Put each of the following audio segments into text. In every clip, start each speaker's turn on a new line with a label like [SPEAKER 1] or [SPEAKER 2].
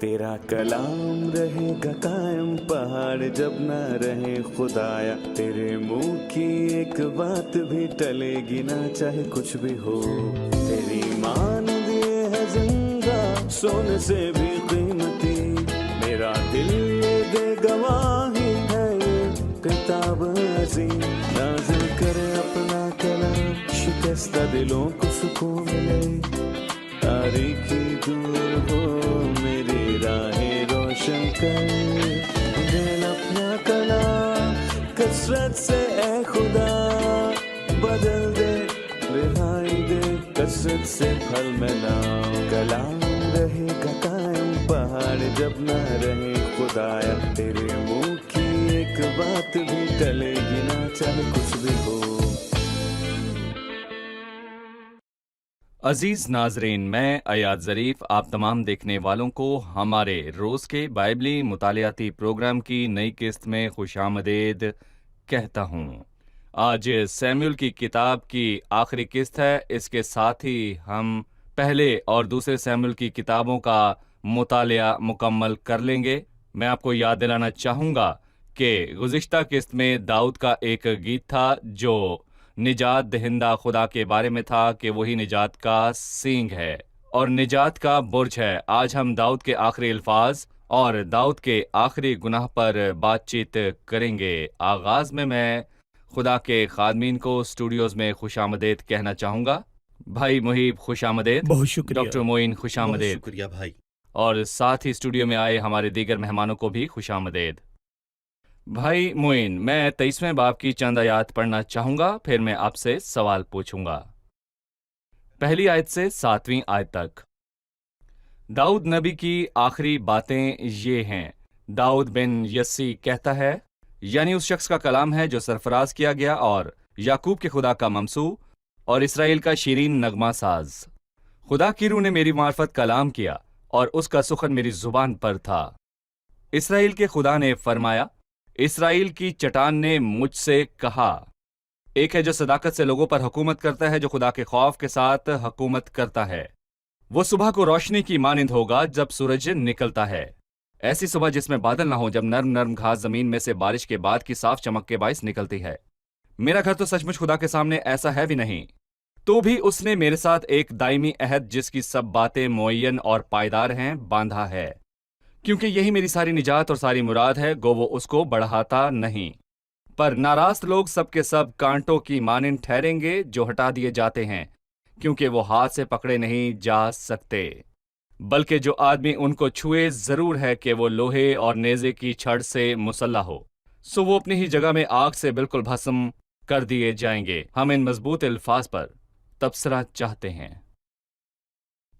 [SPEAKER 1] तेरा कलाम रहेगा कायम पहाड़ जब न रहे खुदाया, तेरे मुंह की एक बात भी टलेगी ना चाहे कुछ भी हो। तेरी मान दिए है जिंदा सोने से भी कीमती, मेरा दिल ये दे गवाही है ये किताब अजीम। नाज़िल करे अपना कलाम, शिकस्ता दिलों को सुकून मिले, तारीखी दूर हो मेरी राहें रोशन कर। दिल अपना कलाम कसरत से ए खुदा बदल दे, रिहाई दे कसरत से फल में नाम। कलाम रहेगा कायम पहाड़ जब न रहे खुदाया, तेरे मुंह की एक बात भी टलेगी ना चाहे कुछ भी हो।
[SPEAKER 2] अजीज नाजरीन, मैं अयाद ज़रीफ आप तमाम देखने वालों को हमारे रोज़ के बाइबली मुतालियाती प्रोग्राम की नई किस्त में खुशामदीद कहता हूँ। आज सैमुअल की किताब की आखिरी किस्त है। इसके साथ ही हम पहले और दूसरे सैमुअल की किताबों का मुतालिया मुकम्मल कर लेंगे। मैं आपको याद दिलाना चाहूँगा कि गुज़िश्ता किस्त में दाऊद का एक गीत था जो निजात दहिंदा खुदा के बारे में था कि वही निजात का सींग है और निजात का बुर्ज है। आज हम दाऊद के आखिरी अल्फाज और दाऊद के आखिरी गुनाह पर बातचीत करेंगे। आगाज में मैं खुदा के खादमीन को स्टूडियोज में खुशामदीद कहना चाहूँगा। भाई मुहीब खुशामदीद।
[SPEAKER 3] बहुत शुक्रिया।
[SPEAKER 2] डॉक्टर मोइन
[SPEAKER 3] बहुत
[SPEAKER 2] खुशामदीद।
[SPEAKER 3] शुक्रिया भाई।
[SPEAKER 2] और साथ ही स्टूडियो में आए हमारे दीगर मेहमानों को भी खुशामदीद। भाई मोइन, मैं 23वें बाब की चंद आयात पढ़ना चाहूँगा, फिर मैं आपसे सवाल पूछूंगा। पहली आयत से 7वीं आयत तक दाऊद नबी की आखिरी बातें ये हैं। दाऊद बिन यस्सी कहता है, यानी उस शख्स का कलाम है जो सरफराज किया गया और याकूब के खुदा का ममसू और इसराइल का शीरीन नगमा साज। खुदा की रूह ने मेरी मार्फत कलाम किया और उसका सुखन मेरी जुबान पर था। इसराइल के खुदा ने फरमाया, इसराइल की चट्टान ने मुझसे कहा। एक है जो सदाकत से लोगों पर हुकूमत करता है, जो खुदा के खौफ के साथ हुकूमत करता है। वो सुबह को रोशनी की मानिंद होगा जब सूरज निकलता है, ऐसी सुबह जिसमें बादल ना हो, जब नर्म नर्म घास जमीन में से बारिश के बाद की साफ चमक के बाइस निकलती है। मेरा घर तो सचमुच खुदा के सामने ऐसा है भी नहीं, तो भी उसने मेरे साथ एक दायमी अहद जिसकी सब बातें मुअय्यन और पायदार हैं बांधा है। क्योंकि यही मेरी सारी निजात और सारी मुराद है, गो वो उसको बढ़ाता नहीं। पर नाराज लोग सब के सब कांटों की मानिंद ठहरेंगे जो हटा दिए जाते हैं, क्योंकि वो हाथ से पकड़े नहीं जा सकते, बल्कि जो आदमी उनको छुए जरूर है कि वो लोहे और नेजे की छड़ से मुसल्ला हो, सो वो अपनी ही जगह में आग से बिल्कुल भस्म कर दिए जाएंगे। हम इन मजबूत अल्फाज पर तबसरा चाहते हैं।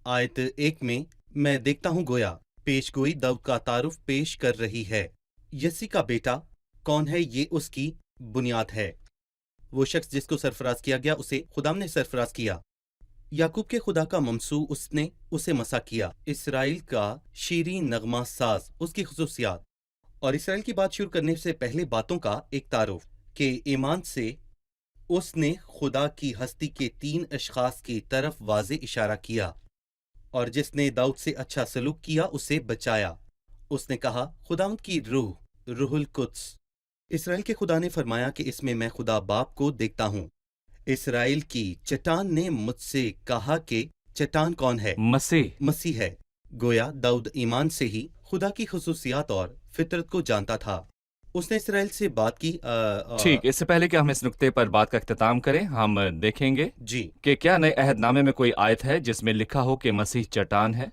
[SPEAKER 3] आयत 1 में मैं देखता हूँ गोया पेशगोई दाऊद का तारुफ पेश कर रही है। यसी का बेटा कौन है, ये उसकी बुनियाद है। वो शख्स जिसको सरफराज किया गया उसे खुदाम ने सरफराज किया। याकूब के खुदा का ममसू उसने उसे मसा किया। इसराइल का शीरीन नगमा साज उसकी खुसूसियात। और इसराइल की बात शुरू करने से पहले बातों का एक तारुफ के ईमान से उसने खुदा की हस्ती के 3 अशखास की तरफ वाज़े इशारा किया। और जिसने दाऊद से अच्छा सलूक किया उसे बचाया। उसने कहा, खुदावंद की रूह रूहुल कुद्स। इसराइल के खुदा ने फरमाया कि इसमें मैं खुदा बाप को देखता हूँ। इसराइल की चट्टान ने मुझसे कहा कि चट्टान कौन है? मसीह है। गोया दाऊद ईमान से ही खुदा की खुसूसियात और फितरत को जानता था। उसने इसराइल से बात की।
[SPEAKER 2] ठीक, इससे पहले कि हम इस नुक्ते पर बात का इख्तिताम करें, हम देखेंगे
[SPEAKER 3] जी
[SPEAKER 2] कि क्या नए अहदनामे में कोई आयत है जिसमें लिखा हो कि मसीह चट्टान है।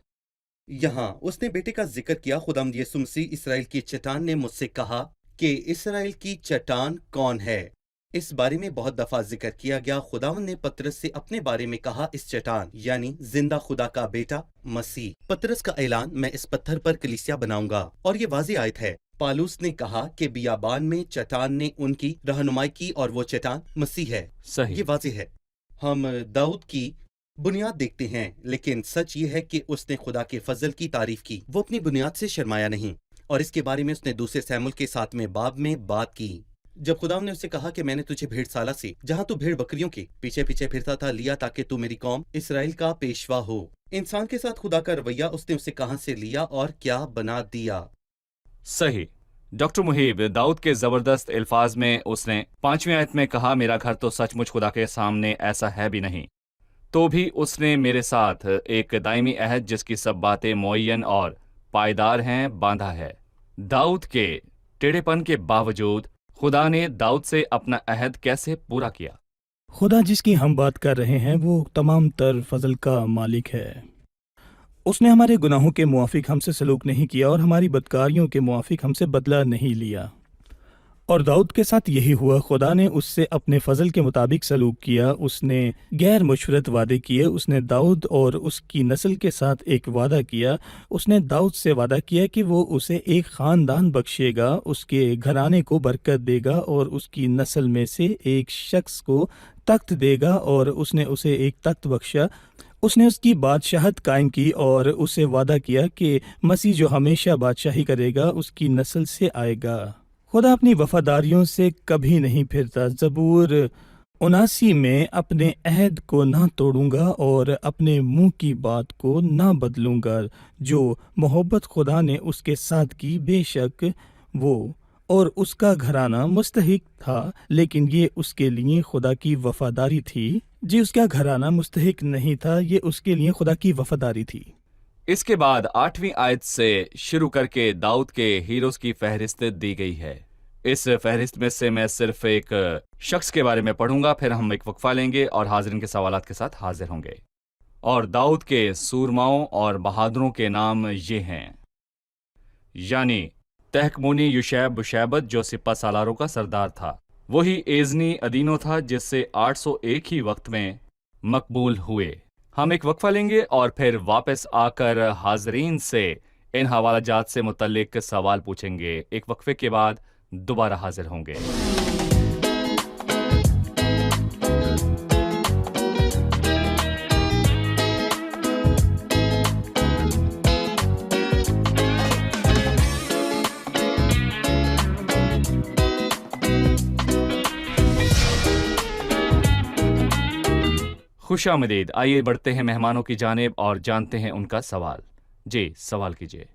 [SPEAKER 3] यहाँ उसने बेटे का जिक्र किया। खुदावंद यीशु मसीह इसराइल की चट्टान ने मुझसे कहा कि इसराइल की चट्टान कौन है। इस बारे में बहुत दफा जिक्र किया गया। खुदावंद ने पतरस से अपने बारे में कहा, इस चट्टान यानी जिंदा खुदा का बेटा मसीह। पतरस का ऐलान, मैं इस पत्थर पर कलीसिया बनाऊंगा। और ये वाज़ी आयत है। पालूस ने कहा कि बियाबान में चट्टान ने उनकी रहनुमाई की और वो चट्टान मसीह है।
[SPEAKER 2] सही।
[SPEAKER 3] ये वाज़ी है। हम दाऊद की बुनियाद देखते हैं, लेकिन सच ये है कि उसने खुदा के फजल की तारीफ की। वो अपनी बुनियाद से शर्माया नहीं। और इसके बारे में उसने दूसरे सैमुअल के 7वें बाब में बात की, जब खुदा ने उससे कहा कि मैंने तुझे भेड़साला से, जहाँ तू भेड़ बकरियों के पीछे पीछे फिरता था, लिया ताकि तू मेरी कौम इसराइल का पेशवा हो। इंसान के साथ खुदा का रवैया उसने उसे कहां से लिया और क्या बना दिया।
[SPEAKER 2] सही। डॉक्टर मुहीब, दाऊद के जबरदस्त अल्फाज में उसने 5वीं आयत में कहा, मेरा घर तो सचमुच खुदा के सामने ऐसा है भी नहीं, तो भी उसने मेरे साथ एक दायमी अहद जिसकी सब बातें मुअय्यन और पायदार हैं बांधा है। दाऊद के टेढ़ेपन के बावजूद खुदा ने दाऊद से अपना अहद कैसे पूरा किया?
[SPEAKER 4] खुदा जिसकी हम बात कर रहे हैं वो तमाम तर फजल का मालिक है। उसने हमारे गुनाहों के मुआफिक हमसे सलूक नहीं किया और हमारी बदकारियों के मुआफिक हमसे बदला नहीं लिया। और दाऊद के साथ यही हुआ। खुदा ने उससे अपने फजल के मुताबिक सलूक किया। उसने गैर मुशरत वादे किए। उसने दाऊद और उसकी नस्ल के साथ एक वादा किया। उसने दाऊद से वादा किया कि वो उसे एक ख़ानदान बख्शेगा, उसके घराने को बरकत देगा और उसकी नस्ल में से एक शख्स को तख्त देगा, और उसने उसे एक तख्त बख्शा। उसने उसकी बादशाहत कायम की और उसे वादा किया कि मसीह जो हमेशा बादशाही करेगा उसकी नस्ल से आएगा। खुदा अपनी वफादारियों से कभी नहीं फिरता। ज़बूर 79 में अपने अहद को ना तोड़ूंगा और अपने मुंह की बात को ना बदलूंगा। जो मोहब्बत खुदा ने उसके साथ की, बेशक वो और उसका घराना मुस्तहिक था, लेकिन ये उसके लिए खुदा की वफादारी थी। जी, उसका घराना मुस्तहिक नहीं था, ये उसके लिए खुदा की वफादारी थी।
[SPEAKER 2] इसके बाद 8वीं आयत से शुरू करके दाऊद के हीरोज की फहरिस्त दी गई है। इस फहरिस्त में से मैं सिर्फ एक शख्स के बारे में पढ़ूंगा, फिर हम एक वक्फा लेंगे और हाजिरीन के सवालात के साथ हाजिर होंगे। और दाऊद के सूरमाओं और बहादुरों के नाम ये हैं, यानी तहकमोनी युशैब बुशैबत जो सिपा सालारों का सरदार था, वही एजनी अदीनो था जिससे 801 ही वक्त में मकबूल हुए। हम एक वक्फा लेंगे और फिर वापस आकर हाजरीन से इन हवालाजात से मुतल्लिक सवाल पूछेंगे। एक वक्फे के बाद दोबारा हाजिर होंगे। खुशामदीद। आइए बढ़ते हैं मेहमानों की जानिब और जानते हैं उनका सवाल। जी, सवाल कीजिए।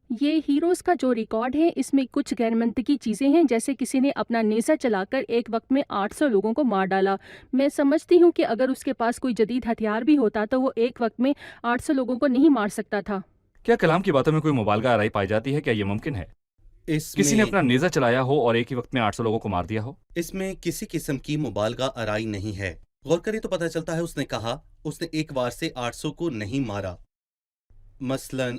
[SPEAKER 5] ये हीरोज़ का जो रिकॉर्ड है इसमें कुछ गैर मंतकी चीज़ें हैं, जैसे किसी ने अपना नेज़ा चलाकर एक वक्त में 800 लोगों को मार डाला। मैं समझती हूँ कि अगर उसके पास कोई जदीद हथियार भी होता तो वो एक वक्त में 800 लोगों को नहीं मार सकता था।
[SPEAKER 2] क्या कलाम की बातों में कोई मुबालगा आराई पाई जाती है? क्या ये मुमकिन है किसी ने अपना नेज़ा चलाया हो और एक ही वक्त में 800 लोगों को मार दिया हो?
[SPEAKER 3] इसमें किसी किस्म की मुबालगा आराई नहीं है। गौर करें तो पता चलता है उसने कहा उसने एक बार से 800 को नहीं मारा। मसलन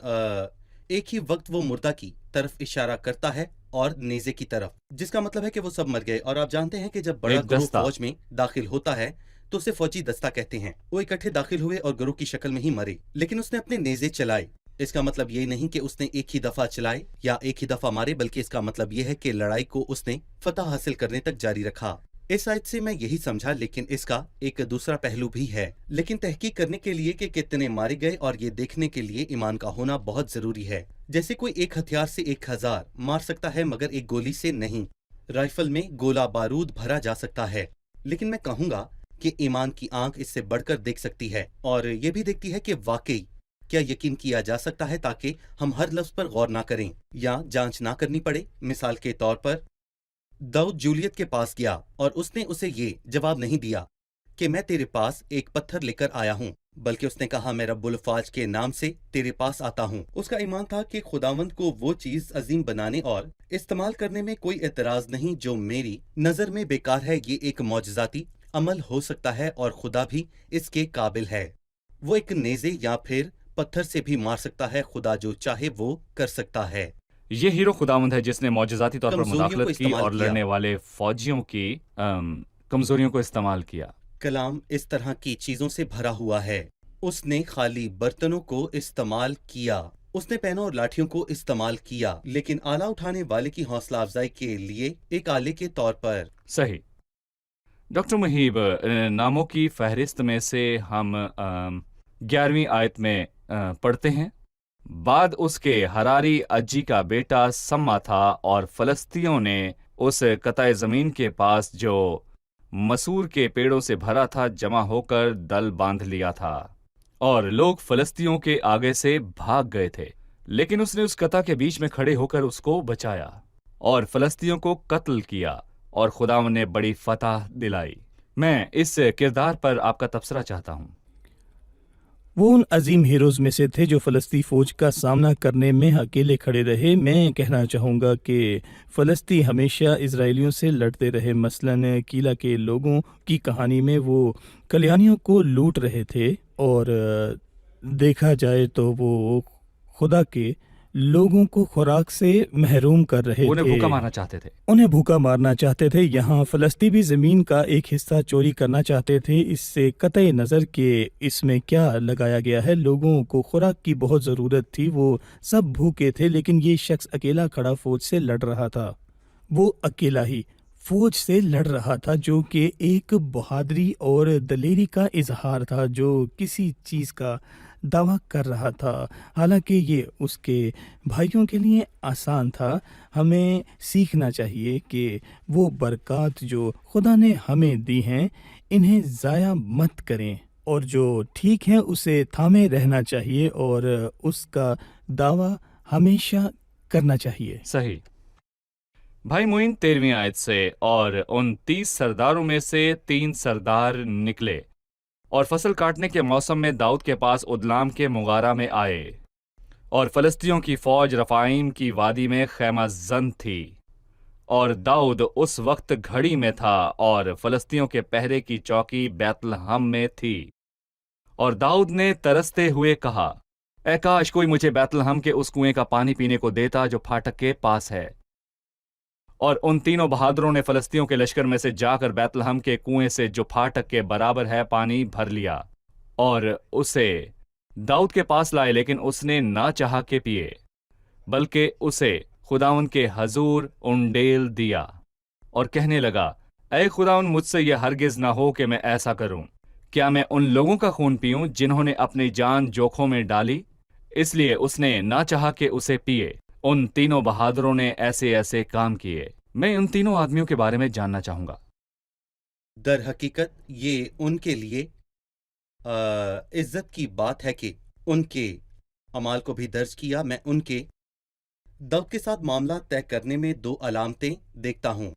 [SPEAKER 3] एक ही वक्त वो मुर्दा की तरफ इशारा करता है और नेज़े की तरफ, जिसका मतलब है कि वो सब मर गए। और आप जानते हैं कि जब बड़ा
[SPEAKER 2] एक
[SPEAKER 3] गिरोह
[SPEAKER 2] दस्ता।
[SPEAKER 3] फौज में दाखिल होता है तो उसे फौजी दस्ता कहते हैं। वो इकट्ठे दाखिल हुए और गिरोह की शक्ल में ही मरे, लेकिन उसने अपने नेज़े चलाए। इसका मतलब ये नहीं कि उसने एक ही दफा चलाए या एक ही दफा मारे, बल्कि इसका मतलब ये है कि लड़ाई को उसने फतह हासिल करने तक जारी रखा। इस आयत से मैं यही समझा, लेकिन इसका एक दूसरा पहलू भी है। लेकिन तहकीक करने के लिए कि कितने मारे गए और ये देखने के लिए ईमान का होना बहुत जरूरी है। जैसे कोई एक हथियार से 1000 मार सकता है मगर एक गोली से नहीं। राइफल में गोला बारूद भरा जा सकता है, लेकिन मैं कहूँगा कि ईमान की आंख इससे बढ़कर देख सकती है और ये भी देखती है कि वाकई क्या यकीन किया जा सकता है, ताकि हम हर लफ्ज पर गौर ना करें या जांच ना करनी पड़े। मिसाल के तौर पर दाऊद जूलियत के पास गया और उसने उसे ये जवाब नहीं दिया कि मैं तेरे पास एक पत्थर लेकर आया हूँ, बल्कि उसने कहा मैं रब्बुल फाज के नाम से तेरे पास आता हूँ। उसका ईमान था कि खुदावंद को वो चीज अजीम बनाने और इस्तेमाल करने में कोई एतराज नहीं जो मेरी नजर में बेकार है। ये एक मौजज़ाती अमल हो सकता है और खुदा भी इसके काबिल है। वो एक नेज़े या फिर पत्थर से भी मार सकता है। खुदा जो चाहे वो कर सकता है।
[SPEAKER 2] ये हीरो खुदावंद है जिसने मौजज़ाती तौर पर
[SPEAKER 3] कमजोरियों को
[SPEAKER 2] मुदाखलत की
[SPEAKER 3] इस्तेमाल
[SPEAKER 2] और
[SPEAKER 3] किया।
[SPEAKER 2] लड़ने वाले फौजियों की कमजोरियों को इस्तेमाल किया।
[SPEAKER 3] कलाम इस तरह की चीजों से भरा हुआ है। उसने खाली बर्तनों को इस्तेमाल किया, उसने पैनों और लाठियों को इस्तेमाल किया, लेकिन आला उठाने वाले की हौसला अफजाई के लिए एक आले के तौर पर।
[SPEAKER 2] सही। डॉक्टर मुहीब, नामों की फहरिस्त में से हम 11वीं आयत में पढ़ते हैं, बाद उसके हरारी अज्जी का बेटा सम्मा था और फलस्तियों ने उस कताए ज़मीन के पास जो मसूर के पेड़ों से भरा था जमा होकर दल बांध लिया था। और लोग फलस्तियों के आगे से भाग गए थे, लेकिन उसने उस कता के बीच में खड़े होकर उसको बचाया और फलस्तियों को कत्ल किया और खुदावंद ने बड़ी फतह दिलाई। मैं इस किरदार पर आपका तबसरा चाहता हूँ।
[SPEAKER 4] वो उन अजीम हीरोज में से थे जो फ़लस्ती फ़ौज का सामना करने में अकेले खड़े रहे। मैं कहना चाहूँगा कि फ़लस्ती हमेशा इजराइलियों से लड़ते रहे। मसलन कीला के लोगों की कहानी में वो कल्याणियों को लूट रहे थे और देखा जाए तो वो खुदा के लोगों को खुराक से महरूम कर रहे
[SPEAKER 2] उन्हें
[SPEAKER 4] थे।
[SPEAKER 2] भूखा मारना चाहते थे।
[SPEAKER 4] उन्हें भूखा मारना चाहते थे। यहाँ फ़लस्ती भी ज़मीन का एक हिस्सा चोरी करना चाहते थे। इससे कतई नज़र के इसमें क्या लगाया गया है। लोगों को खुराक की बहुत ज़रूरत थी, वो सब भूखे थे, लेकिन ये शख्स अकेला खड़ा फ़ौज से लड़ रहा था। वो अकेला ही फ़ौज से लड़ रहा था, जो कि एक बहादुरी और दलेरी का इजहार था, जो किसी चीज़ का दावा कर रहा था। हालांकि ये उसके भाइयों के लिए आसान था। हमें सीखना चाहिए कि वो बरक़ात जो खुदा ने हमें दी हैं, इन्हें ज़ाया मत करें और जो ठीक है उसे थामे रहना चाहिए और उसका दावा हमेशा करना चाहिए।
[SPEAKER 2] सही। भाई मुइन 13वीं आयत से, और उन 30 सरदारों में से 3 सरदार निकले और फसल काटने के मौसम में दाऊद के पास उदलाम के मुगारा में आए, और फलस्तियों की फौज रफाइम की वादी में खैमा जन थी, और दाऊद उस वक्त घड़ी में था और फलस्तियों के पहरे की चौकी बैतलहम में थी। और दाऊद ने तरसते हुए कहा, ऐ काश कोई मुझे बैतलहम के उस कुएं का पानी पीने को देता जो फाटक के पास है। और उन तीनों बहादुरों ने फलस्तियों के लश्कर में से जाकर बैतलहम के कुएं से जो फाटक के बराबर है पानी भर लिया और उसे दाऊद के पास लाए, लेकिन उसने ना चाहा के पिए, बल्कि उसे खुदावन के हजूर उंडेल दिया और कहने लगा, ऐ खुदावन, मुझसे यह हरगिज ना हो कि मैं ऐसा करूं। क्या मैं उन लोगों का खून पीऊं जिन्होंने अपनी जान जोखों में डाली? इसलिए उसने ना चाहा कि उसे पिए। उन तीनों बहादुरों ने ऐसे ऐसे काम किए। मैं उन तीनों आदमियों के बारे में जानना चाहूंगा।
[SPEAKER 3] दर हकीकत ये उनके लिए इज्जत की बात है कि उनके अमाल को भी दर्ज किया। मैं उनके दाऊद के साथ मामला तय करने में 2 अलामतें देखता हूं,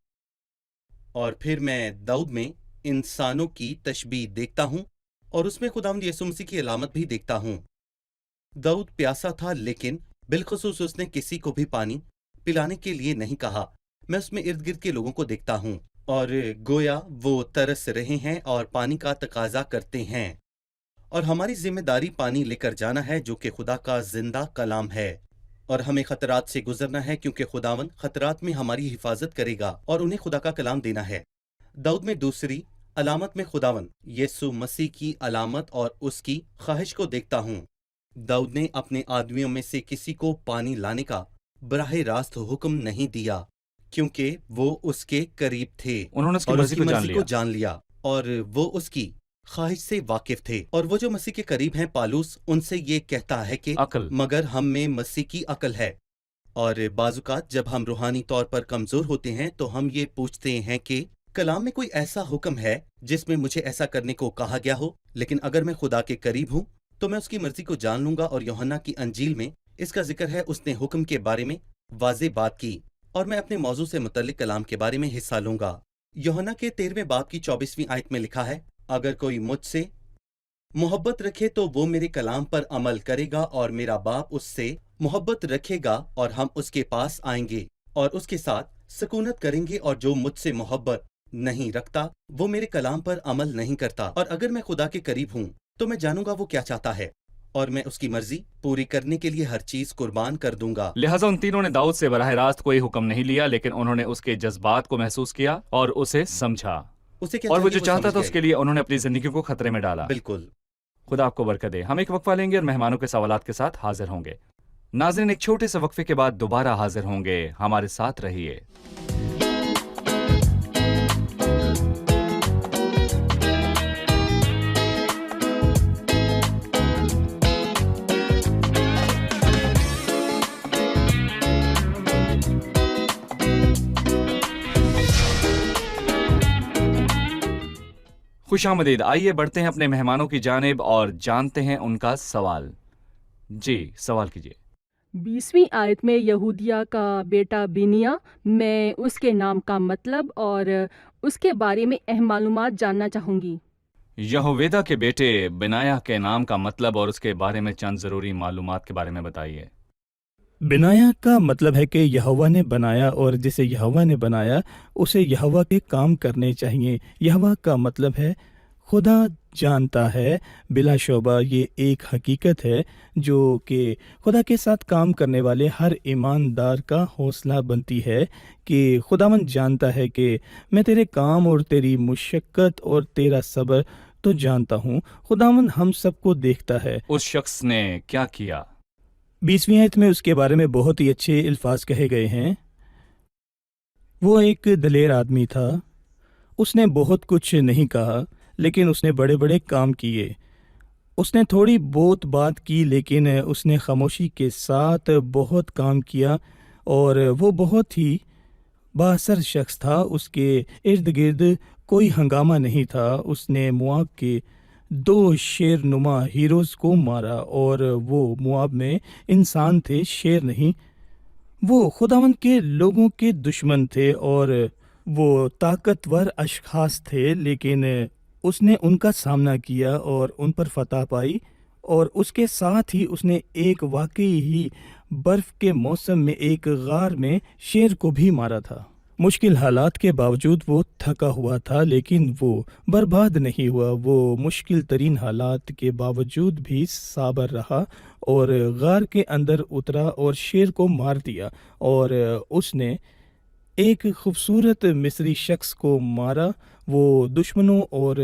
[SPEAKER 3] और फिर मैं दाऊद में इंसानों की तशबीह देखता हूं और उसमें खुदावंद यीशु मसीह की अलामत भी देखता हूं। दाऊद प्यासा था, लेकिन बिलखुसूस उसने किसी को भी पानी पिलाने के लिए नहीं कहा। मैं उसमें इर्द गिर्द के लोगों को देखता हूँ और गोया वो तरस रहे हैं और पानी का तकाजा करते हैं, और हमारी जिम्मेदारी पानी लेकर जाना है जो कि खुदा का जिंदा कलाम है, और हमें खतरात से गुजरना है क्योंकि खुदावन खतरात में हमारी हिफाजत करेगा और उन्हें खुदा का कलाम देना है। दाऊद में दूसरी अलामत में खुदावन यीशु मसीह की अलामत और उसकी ख्वाहिश को देखता हूँ। दाऊद ने अपने आदमियों में से किसी को पानी लाने का बराह रास्त हुक्म नहीं दिया, क्योंकि वो उसके करीब थे।
[SPEAKER 2] उन्होंने उसकी
[SPEAKER 3] और
[SPEAKER 2] मर्जी
[SPEAKER 3] उसकी
[SPEAKER 2] को
[SPEAKER 3] मर्जी को जान लिया और वो उसकी ख्वाहिश से वाकिफ थे। और वो जो मसीह के करीब हैं, पालूस उनसे ये कहता है कि
[SPEAKER 2] अक्ल।
[SPEAKER 3] मगर हम में मसीह की अकल है। और बाजुकात जब हम रूहानी तौर पर कमजोर होते हैं तो हम ये पूछते हैं कि कलाम में कोई ऐसा हुक्म है जिसमें मुझे ऐसा करने को कहा गया हो, लेकिन अगर मैं खुदा के करीब हूँ तो मैं उसकी मर्जी को जान लूंगा। और यूहन्ना की अंजील में इसका जिक्र है, उसने हुक्म के बारे में वाज़े बात की, और मैं अपने मौजू से मुतल्लिक कलाम के बारे में हिस्सा लूंगा। यूहन्ना के 13वें बाब की 24वीं आयत में लिखा है, अगर कोई मुझसे मोहब्बत रखे तो वो मेरे कलाम पर अमल करेगा और मेरा बाप उससे मोहब्बत रखेगा और हम उसके पास आएंगे और उसके साथ सकूनत करेंगे। और जो मुझसे मोहब्बत नहीं रखता वो मेरे कलाम पर अमल नहीं करता। और अगर मैं खुदा के करीब हूँ तो मैं जानूंगा वो क्या चाहता है और मैं उसकी मर्जी पूरी करने के लिए हर चीज कुर्बान कर दूंगा।
[SPEAKER 2] लिहाजा उन तीनों ने दाऊद से बराह रास्त कोई हुक्म नहीं लिया, लेकिन उन्होंने उसके जज्बात को महसूस किया और उसे समझा,
[SPEAKER 3] उसे क्या
[SPEAKER 2] और वो
[SPEAKER 3] चाहिए
[SPEAKER 2] जो चाहता
[SPEAKER 3] समझ
[SPEAKER 2] था
[SPEAKER 3] गए।
[SPEAKER 2] उसके लिए उन्होंने अपनी जिंदगी को खतरे में डाला।
[SPEAKER 3] बिल्कुल।
[SPEAKER 2] खुदा आपको बरकत दे। हम एक वक्फा लेंगे और मेहमानों के सवालात के साथ हाजिर होंगे। नाज़रीन, एक छोटे से वक्फे के बाद दोबारा हाजिर होंगे। हमारे साथ रहिए। खुश आमदीद। आइए बढ़ते हैं अपने मेहमानों की जानिब और जानते हैं उनका सवाल। जी, सवाल कीजिए।
[SPEAKER 5] 20वीं आयत में यहूदिया का बेटा बिनिया, मैं उसके नाम का मतलब और उसके बारे में अहम मालूमात जानना चाहूँगी।
[SPEAKER 2] यहोवेदा के बेटे बिनाया के नाम का मतलब और उसके बारे में चंद ज़रूरी मालूमात के बारे में बताइए।
[SPEAKER 4] बिनाया का मतलब है कि यहोवा ने बनाया, और जिसे यहोवा ने बनाया उसे यहोवा के काम करने चाहिए। यहोवा का मतलब है खुदा जानता है। बिला शोबा ये एक हकीकत है जो कि खुदा के साथ काम करने वाले हर ईमानदार का हौसला बनती है कि खुदावंद जानता है कि मैं तेरे काम और तेरी मुशक्क़त और तेरा सब्र तो जानता हूँ। खुदावंद हम सबको देखता है।
[SPEAKER 2] उस शख्स ने क्या किया?
[SPEAKER 4] 20वीं आयत में उसके बारे में बहुत ही अच्छे अल्फाज कहे गए हैं। वो एक दलेर आदमी था। उसने बहुत कुछ नहीं कहा, लेकिन उसने बड़े बड़े काम किए। उसने थोड़ी बहुत बात की, लेकिन उसने खामोशी के साथ बहुत काम किया, और वो बहुत ही बाअसर शख्स था। उसके इर्द गिर्द कोई हंगामा नहीं था। उसने मुआब के 2 शेर नुमा हीरोज़ को मारा, और वो मुआब में इंसान थे, शेर नहीं। वो खुदावंद के लोगों के दुश्मन थे और वो ताकतवर अशखास थे, लेकिन उसने उनका सामना किया और उन पर फतह पाई। और उसके साथ ही उसने एक वाकई ही बर्फ़ के मौसम में एक गार में शेर को भी मारा था। मुश्किल हालात के बावजूद वो थका हुआ था, लेकिन वो बर्बाद नहीं हुआ। वो मुश्किल तरीन हालात के बावजूद भी साबर रहा और गार के अंदर उतरा और शेर को मार दिया। और उसने एक खूबसूरत मिस्री शख्स को मारा। वो दुश्मनों और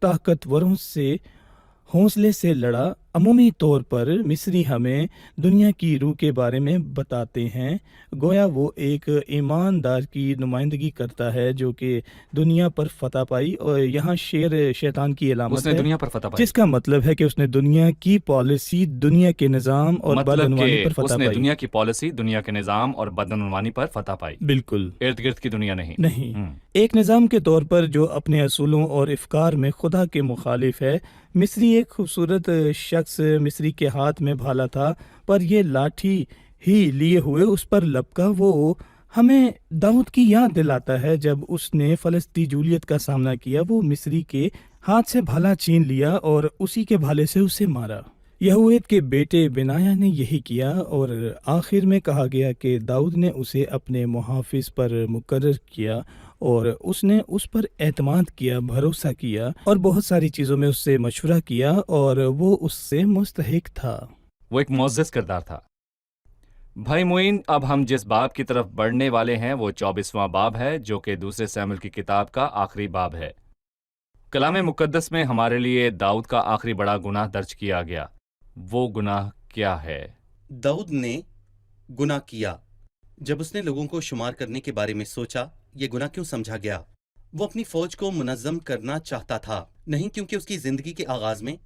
[SPEAKER 4] ताकतवरों से हौसले से लड़ा। अमूमी तौर पर मिस्री हमें दुनिया की रूह के बारे में बताते हैं, गोया वो एक ईमानदार की नुमाइंदगी करता है जो कि दुनिया पर फतह पाई। और यहाँ शेर शैतान की अलामत
[SPEAKER 2] उसने
[SPEAKER 4] है,
[SPEAKER 2] दुनिया पर फतह पाई,
[SPEAKER 4] जिसका मतलब है कि उसने दुनिया की पॉलिसी, दुनिया के निज़ाम और
[SPEAKER 2] मतलब
[SPEAKER 4] बदअनवानी पर
[SPEAKER 2] कि
[SPEAKER 4] फतह
[SPEAKER 2] उसने
[SPEAKER 4] पाई।
[SPEAKER 2] दुनिया की पॉलिसी, दुनिया के निज़ाम और बदअनवानी पर फतह पाई।
[SPEAKER 4] बिल्कुल
[SPEAKER 2] इर्द गिर्द की दुनिया नहीं।
[SPEAKER 4] नहीं। एक निज़ाम के तौर पर जो अपने असूलों और इफ़कार में खुदा के मुखालिफ है। मिस्री एक खूबसूरत शख्स, मिस्री के हाथ में भाला था, पर यह लाठी ही लिए हुए उस पर लपका। वो हमें दाऊद की याद दिलाता है जब उसने फ़लस्ती जूलियत का सामना किया। वो मिस्री के हाथ से भाला छीन लिया और उसी के भाले से उसे मारा। यहूद के बेटे बिनाया ने यही किया, और आखिर में कहा गया कि दाऊद ने उसे अपने मुहाफिज पर मुकर्रर किया और उसने उस पर एतमाद किया, भरोसा किया और बहुत सारी चीज़ों में उससे मशवरा किया, और वो उससे मुस्तहिक था।
[SPEAKER 2] वो एक मुअज़्ज़ज़ किरदार था। भाई मोइन, अब हम जिस बाब की तरफ बढ़ने वाले हैं वो 24वां बाब है, जो कि दूसरे सैमुएल की किताब का आखिरी बाब है। कलाम मुकद्दस में हमारे लिए दाऊद का आखिरी बड़ा गुनाह दर्ज किया गया। वो गुनाह क्या है?
[SPEAKER 3] दाऊद ने गुनाह किया। जब उसने लोगों को शुमार करने के बारे में सोचा, ये गुनाह क्यों समझा गया? वो अपनी फौज को मुनज़्ज़म करना चाहता था, नहीं क्योंकि उसकी जिंदगी के आगाज में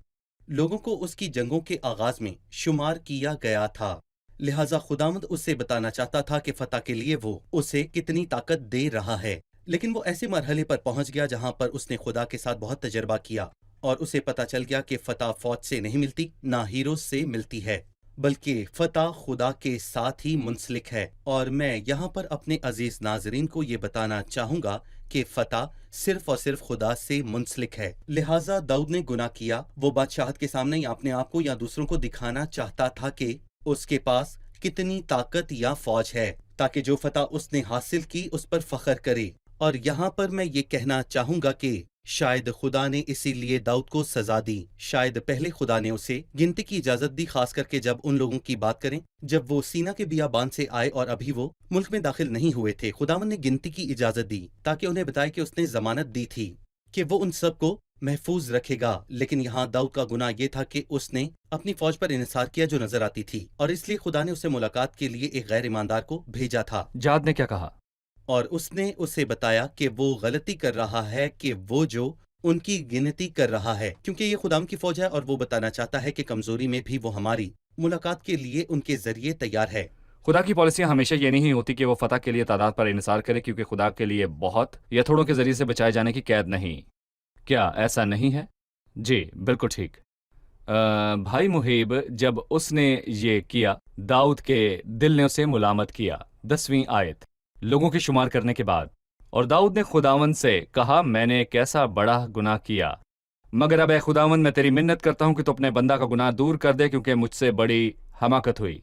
[SPEAKER 3] लोगों को उसकी जंगों के आगाज में शुमार किया गया था। लिहाजा खुदावंद उससे बताना चाहता था कि फतह के लिए वो उसे कितनी ताकत दे रहा है। लेकिन वो ऐसे मरहले पर पहुंच गया जहां पर उसने खुदा के साथ बहुत तजर्बा किया और उसे पता चल गया कि फतह फौज से नहीं मिलती, ना हीरोज से मिलती है, बल्कि फतह खुदा के साथ ही मुंसलिक है। और मैं यहाँ पर अपने अजीज नाजरीन को ये बताना चाहूंगा कि फतह सिर्फ और सिर्फ खुदा से मुंसलिक है। लिहाजा दाऊद ने गुनाह किया। वो बादशाहत के सामने या अपने आप को या दूसरों को दिखाना चाहता था कि उसके पास कितनी ताकत या फौज है, ताकि जो फतह उसने हासिल की उस पर फख्र करे। और यहाँ पर मैं ये कहना चाहूंगा कि शायद खुदा ने इसीलिए दाऊद को सजा दी। शायद पहले खुदा ने उसे गिनती की इजाजत दी, खास करके जब उन लोगों की बात करें जब वो सीना के बियाबान से आए और अभी वो मुल्क में दाखिल नहीं हुए थे। खुदावन ने गिनती की इजाजत दी ताकि उन्हें बताए कि उसने जमानत दी थी कि वो उन सब को महफूज रखेगा। लेकिन यहाँ दाऊद का गुनाह ये था कि उसने अपनी फौज पर इन्हिसार किया जो नजर आती थी, और इसलिए खुदा ने उसे मुलाकात के लिए एक गैर ईमानदार को भेजा था।
[SPEAKER 2] जाद ने क्या कहा?
[SPEAKER 3] और उसने उसे बताया कि वो गलती कर रहा है, कि वो जो उनकी गिनती कर रहा है, क्योंकि ये खुदाम की फौज है और वो बताना चाहता है कि कमजोरी में भी वो हमारी मुलाकात के लिए उनके जरिए तैयार है।
[SPEAKER 2] खुदा की पॉलिसियां हमेशा ये नहीं होती कि वो फतह के लिए तादाद पर इन्हिसार करे, क्योंकि खुदा के लिए बहुत या थोड़ों के जरिए से बचाए जाने की कैद नहीं, क्या ऐसा नहीं है؟ जी बिल्कुल ठीक। भाई मुहीब, जब उसने ये किया, दाऊद के दिल ने उसे मुलामत किया। 10वीं आयत, लोगों की शुमार करने के बाद। और दाऊद ने खुदावन से कहा, मैंने कैसा बड़ा गुनाह किया, मगर अब ए खुदावन, मैं तेरी मिन्नत करता हूं कि तू अपने बंदा का गुनाह दूर कर दे, क्योंकि मुझसे बड़ी हमाकत हुई।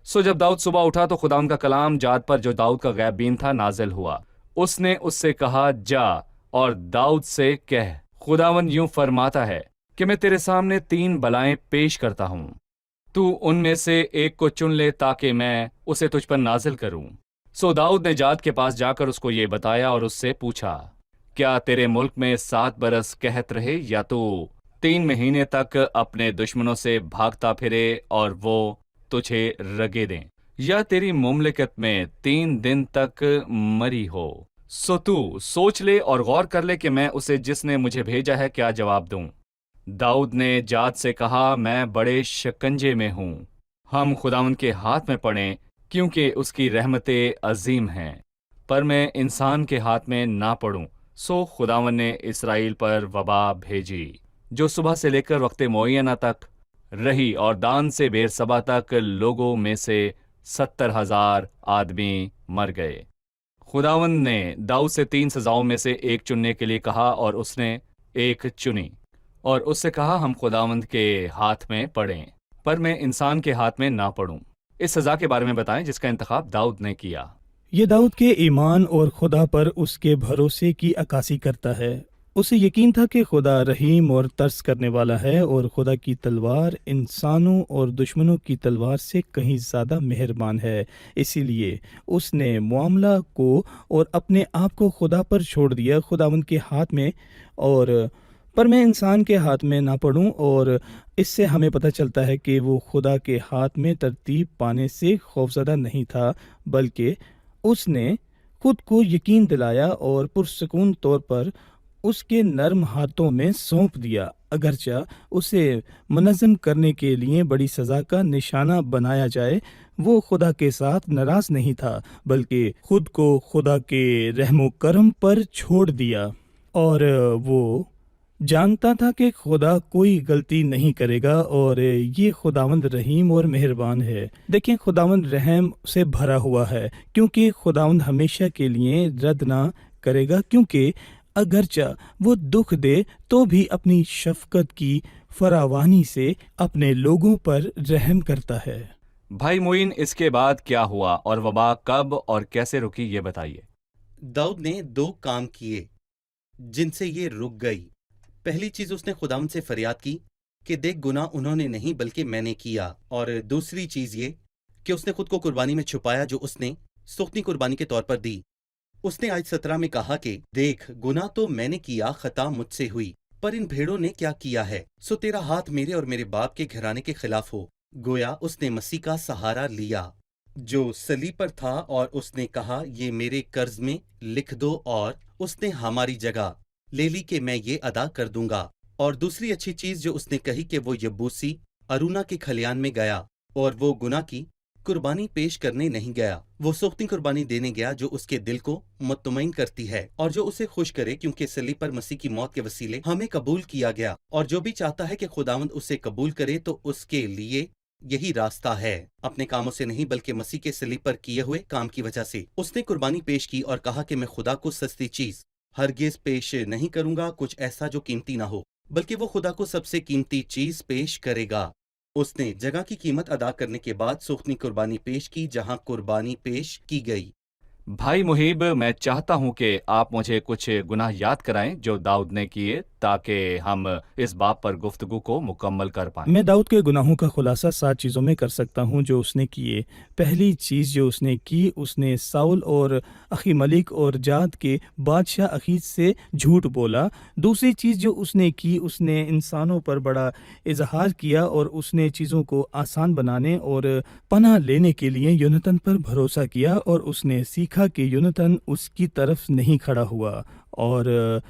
[SPEAKER 2] सो जब दाऊद सुबह उठा तो खुदावन का कलाम जाद पर, जो दाऊद का गैब बीन था, नाजिल हुआ। उसने उससे कहा, जा और दाऊद से कह, खुदावन यूं फरमाता है कि मैं तेरे सामने 3 बलाएं पेश करता हूं, तू उनमें से एक को चुन ले ताकि मैं उसे तुझ पर नाजिल करूं। सो दाऊद ने जाद के पास जाकर उसको ये बताया और उससे पूछा, क्या तेरे मुल्क में 7 बरस कहत रहे, या तू 3 महीने तक अपने दुश्मनों से भागता फिरे और वो तुझे रगे दें, या तेरी मुमलिकत में 3 दिन तक मरी हो? सो तू सोच ले और गौर कर ले कि मैं उसे जिसने मुझे भेजा है क्या जवाब दूं। दाऊद ने जाद से कहा, मैं बड़े शिकंजे में हूं, हम खुदावन के हाथ में पड़ें, क्योंकि उसकी रहमतें अजीम हैं, पर मैं इंसान के हाथ में ना पड़ूं। सो खुदावन ने इसराइल पर वबा भेजी, जो सुबह से लेकर वक्त मुअय्यना तक रही, और दान से बेरसबा तक लोगों में से 70,000 आदमी मर गए। खुदावन ने दाऊद से 3 सजाओं में से एक चुनने के लिए कहा, और उसने एक चुनी, और उससे कहा, हम खुदावंद के हाथ में पड़ें, पर मैं इंसान के हाथ में ना पड़ूं। इस सजा के बारे में बताएं जिसका इंतखाब दाऊद ने किया।
[SPEAKER 4] ये दाऊद के ईमान और खुदा पर उसके भरोसे की अक्कासी करता है। उसे यकीन था कि खुदा रहीम और तरस करने वाला है, और खुदा की तलवार इंसानों और दुश्मनों की तलवार से कहीं ज़्यादा मेहरबान है। इसीलिए उसने मामला को और अपने आप को खुदा पर छोड़ दिया, खुदावंद के हाथ में, और पर मैं इंसान के हाथ में ना पड़ूं। और इससे हमें पता चलता है कि वो खुदा के हाथ में तरतीब पाने से खौफजदा नहीं था, बल्कि उसने खुद को यकीन दिलाया और पुरसकून तौर पर उसके नर्म हाथों में सौंप दिया। अगरचा उसे मुनज़्ज़म करने के लिए बड़ी सज़ा का निशाना बनाया जाए, वो खुदा के साथ नाराज नहीं था, बल्कि खुद को खुदा के रहमो करम पर छोड़ दिया। और वो जानता था कि खुदा कोई गलती नहीं करेगा, और ये खुदावंद रहीम और मेहरबान है। देखें, खुदावंद रहम से भरा हुआ है, क्योंकि खुदावंद हमेशा के लिए रद्द ना करेगा, क्योंकि अगरचा वो दुख दे तो भी अपनी शफकत की फरावानी से अपने लोगों पर रहम करता है।
[SPEAKER 2] भाई मोइन, इसके बाद क्या हुआ और वबा कब और कैसे रुकी, ये बताइए।
[SPEAKER 3] दाऊद ने 2 काम किए जिनसे ये रुक गई। पहली चीज, उसने खुदावंद से फरियाद की कि देख, गुनाह उन्होंने नहीं बल्कि मैंने किया। और दूसरी चीज ये कि उसने खुद को कुर्बानी में छुपाया, जो उसने सुख्ती कुर्बानी के तौर पर दी। उसने आयत 17 में कहा कि देख, गुनाह तो मैंने किया, खता मुझसे हुई, पर इन भेड़ों ने क्या किया है, सो तेरा हाथ मेरे और मेरे बाप के घराने के खिलाफ हो। गोया उसने मसीह का सहारा लिया जो सलीब पर था, और उसने कहा, ये मेरे कर्ज में लिख दो, और उसने हमारी जगह ले ली कि मैं ये अदा कर दूंगा। और दूसरी अच्छी चीज जो उसने कही कि वो यबूसी अरूना के खलियान में गया, और वो गुनाह की कुर्बानी पेश करने नहीं गया, वो सोख्ती कुर्बानी देने गया, जो उसके दिल को मुतमईन करती है और जो उसे खुश करे, क्योंकि सलीब पर मसीह की मौत के वसीले हमें कबूल किया गया। और जो भी चाहता है कि खुदावंद उसे कबूल करे, तो उसके लिए यही रास्ता है, अपने कामों से नहीं बल्कि मसीह के सलीब पर किए हुए काम की वजह से। उसने कुर्बानी पेश की और कहा कि मैं खुदा को सस्ती चीज हरगिज पेश नहीं करूंगा, कुछ ऐसा जो कीमती ना हो, बल्कि वो खुदा को सबसे कीमती चीज पेश करेगा। उसने जगह की कीमत अदा करने के बाद सुख्ती कुर्बानी पेश की, जहां कुर्बानी पेश की गई।
[SPEAKER 2] भाई मुहीब, मैं चाहता हूं कि आप मुझे कुछ गुनाह याद कराएं जो दाऊद ने किए, ताकि हम इस बात पर गुफ्तगू को मुकम्मल कर पाएं।
[SPEAKER 4] मैं दाऊद के गुनाहों का खुलासा 7 चीज़ों में कर सकता हूं जो उसने किए। पहली चीज़ जो उसने की, उसने साउल और अखी मलिक और जाद के बादशाह अखीज से झूठ बोला। दूसरी चीज़ जो उसने की, उसने इंसानों पर बड़ा इजहार किया और उसने चीज़ों को आसान बनाने और पनाह लेने के लिए यूनतन पर भरोसा किया, और उसने सीखा कि यूनतन उसकी तरफ नहीं खड़ा हुआ। और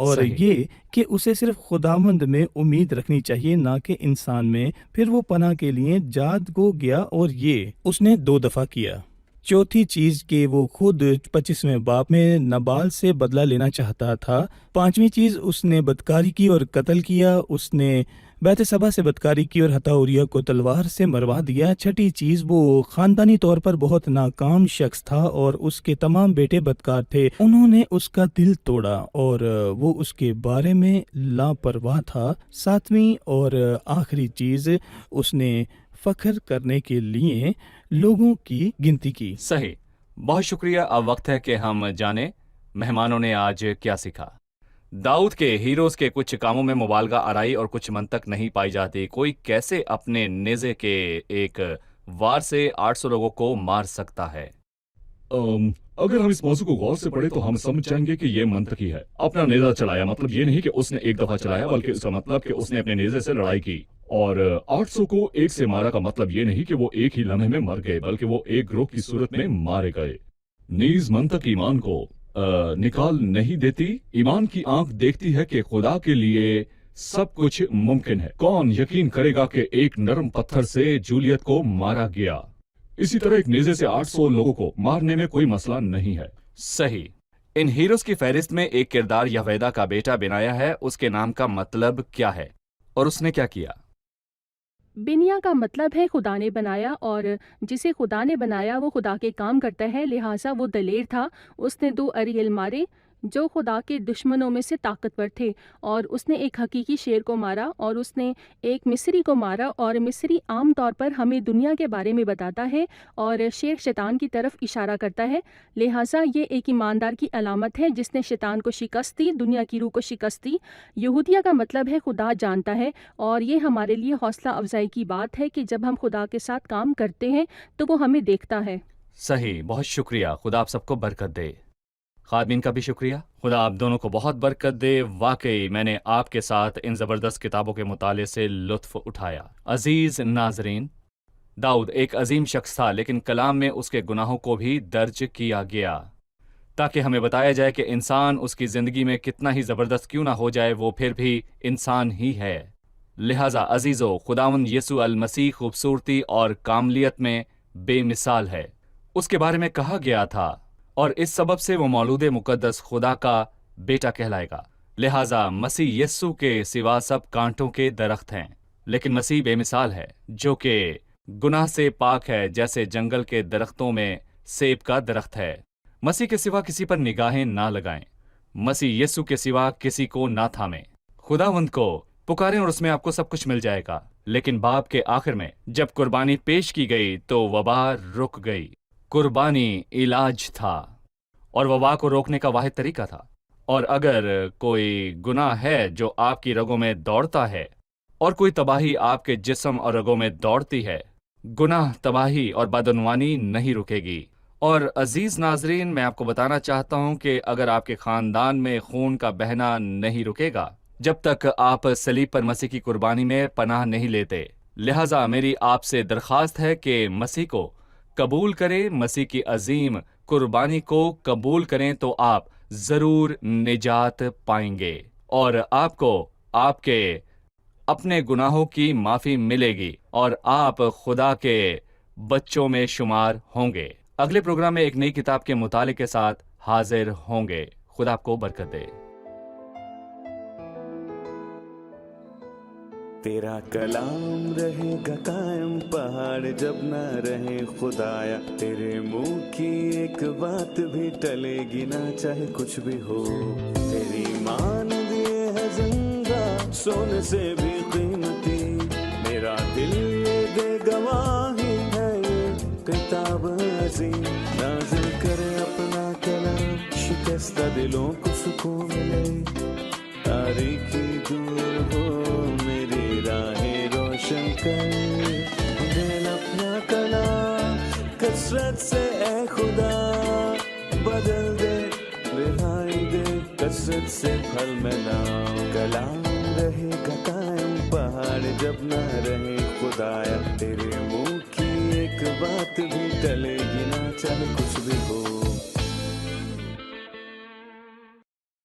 [SPEAKER 2] सही।
[SPEAKER 4] ये कि उसे सिर्फ खुदावंद में उम्मीद रखनी चाहिए, ना कि इंसान में। फिर वो पनाह के लिए जाद को गया, और ये उसने 2 दफ़ा किया। چوتھی چیز کہ وہ خود 25ویں باب میں نبال سے بدلہ لینا چاہتا تھا۔ 5ویں چیز اس نے بدکاری کی اور قتل کیا، اس نے بیت سبا سے بدکاری کی اور ہتھاوریا کو تلوار سے مروا دیا۔ 6ٹھی چیز وہ خاندانی طور پر بہت ناکام شخص تھا اور اس کے تمام بیٹے بدکار تھے، انہوں نے اس کا دل توڑا اور وہ اس کے بارے میں لاپرواہ تھا۔ 7ویں اور آخری چیز اس نے فخر کرنے کے لیے لوگوں کی گنتی کی۔
[SPEAKER 2] صحیح، بہت شکریہ۔ اب وقت ہے کہ ہم جانیں مہمانوں نے آج کیا سیکھا۔ داؤد کے ہیروز کے کچھ کاموں میں مبالغہ آرائی اور کچھ منطق نہیں پائی جاتی۔ کوئی کیسے اپنے نیزے کے ایک وار سے 800 لوگوں کو مار سکتا ہے؟
[SPEAKER 6] اگر ہم اس موضوع کو غور سے پڑھیں تو ہم سمجھ جائیں گے کہ یہ منطقی ہے۔ اپنا نیزہ چلایا مطلب یہ نہیں کہ اس نے ایک دفعہ چلایا، بلکہ اس کا مطلب کہ اس نے اپنے نیزے سے لڑائی کی۔ اور 800 کو ایک سے مارا کا مطلب یہ نہیں کہ وہ ایک ہی لمحے میں مر گئے، بلکہ وہ ایک گروہ کی صورت میں مارے گئے۔ نیز منطق ایمان کو نکال نہیں دیتی۔ ایمان کی آنکھ دیکھتی ہے کہ خدا کے لیے سب کچھ ممکن ہے۔ کون یقین کرے گا کہ ایک نرم پتھر سے جولیت کو مارا گیا؟ اسی طرح ایک نیزے سے 800 لوگوں کو مارنے میں کوئی مسئلہ نہیں ہے۔
[SPEAKER 2] صحیح۔ ان ہیروز کی فہرست میں ایک کردار یہویدا کا بیٹا بنایا ہے۔ اس کے نام کا مطلب کیا ہے اور اس نے کیا کیا؟
[SPEAKER 5] بنیا کا مطلب ہے خدا نے بنایا، اور جسے خدا نے بنایا وہ خدا کے کام کرتا ہے، لہٰذا وہ دلیر تھا۔ اس نے 2 اریل مارے جو خدا کے دشمنوں میں سے طاقتور تھے، اور اس نے ایک حقیقی شیر کو مارا، اور اس نے ایک مصری کو مارا، اور مصری عام طور پر ہمیں دنیا کے بارے میں بتاتا ہے اور شیر شیطان کی طرف اشارہ کرتا ہے، لہٰذا یہ ایک ایماندار کی علامت ہے جس نے شیطان کو شکست دی، دنیا کی روح کو شکست دی۔ یہودیہ کا مطلب ہے خدا جانتا ہے، اور یہ ہمارے لیے حوصلہ افزائی کی بات ہے کہ جب ہم خدا کے ساتھ کام کرتے ہیں تو وہ ہمیں دیکھتا ہے۔
[SPEAKER 2] صحیح، بہت شکریہ۔ خدا آپ سب کو برکت دے۔ خادمین کا بھی شکریہ۔ خدا آپ دونوں کو بہت برکت دے۔ واقعی میں نے آپ کے ساتھ ان زبردست کتابوں کے مطالعے سے لطف اٹھایا۔ عزیز ناظرین، داؤد ایک عظیم شخص تھا، لیکن کلام میں اس کے گناہوں کو بھی درج کیا گیا تاکہ ہمیں بتایا جائے کہ انسان اس کی زندگی میں کتنا ہی زبردست کیوں نہ ہو جائے، وہ پھر بھی انسان ہی ہے۔ لہٰذا عزیزو، خداوند یسوع المسیح خوبصورتی اور کاملیت میں بے مثال ہے۔ اس کے بارے میں کہا گیا تھا، اور اس سبب سے وہ مولود مقدس خدا کا بیٹا کہلائے گا۔ لہٰذا مسیح یسوع کے سوا سب کانٹوں کے درخت ہیں، لیکن مسیح بے مثال ہے جو کہ گناہ سے پاک ہے، جیسے جنگل کے درختوں میں سیب کا درخت ہے۔ مسیح کے سوا کسی پر نگاہیں نہ لگائیں، مسیح یسوع کے سوا کسی کو نہ تھامیں۔ خداوند کو پکاریں اور اس میں آپ کو سب کچھ مل جائے گا۔ لیکن باب کے آخر میں جب قربانی پیش کی گئی تو وبا رک گئی۔ قربانی علاج تھا اور وبا کو روکنے کا واحد طریقہ تھا۔ اور اگر کوئی گناہ ہے جو آپ کی رگوں میں دوڑتا ہے اور کوئی تباہی آپ کے جسم اور رگوں میں دوڑتی ہے، گناہ، تباہی اور بدعنوانی نہیں رکے گی۔ اور عزیز ناظرین، میں آپ کو بتانا چاہتا ہوں کہ اگر آپ کے خاندان میں خون کا بہنا نہیں رکے گا جب تک آپ صلیب پر مسیح کی قربانی میں پناہ نہیں لیتے۔ لہٰذا میری آپ سے درخواست ہے کہ مسیح کو قبول کریں، مسیح کی عظیم قربانی کو قبول کریں تو آپ ضرور نجات پائیں گے، اور آپ کو آپ کے اپنے گناہوں کی معافی ملے گی، اور آپ خدا کے بچوں میں شمار ہوں گے۔ اگلے پروگرام میں ایک نئی کتاب کے مطالعے کے ساتھ حاضر ہوں گے۔ خدا آپ کو برکت دے۔
[SPEAKER 1] تیرا کلام رہے گا قائم، پہاڑ جب نہ رہے خدایا، تیرے منہ کی ایک بات بھی ٹلے گی نہ، چاہے کچھ بھی ہو۔ تیری مان دیے ہے زندہ، سونے سے بھی قیمتی، میرا دل یہ دے گواہی ہے، یہ کتاب عظیم نازل کرے اپنا کلام، شکستہ دلوں کو سکون ملے، تاریکی دور ہو میری راہیں روشن کر، دل اپنا کلام کثرت سے اے خدا بدل دے، رہائی دے کثرت سے پھل ملاؤ۔ کلام رہے گا قائم، پہاڑ جب نہ رہے خدایا، تیرے منہ کی ایک بات بھی ٹلے گی نہ، چاہے کچھ بھی ہو۔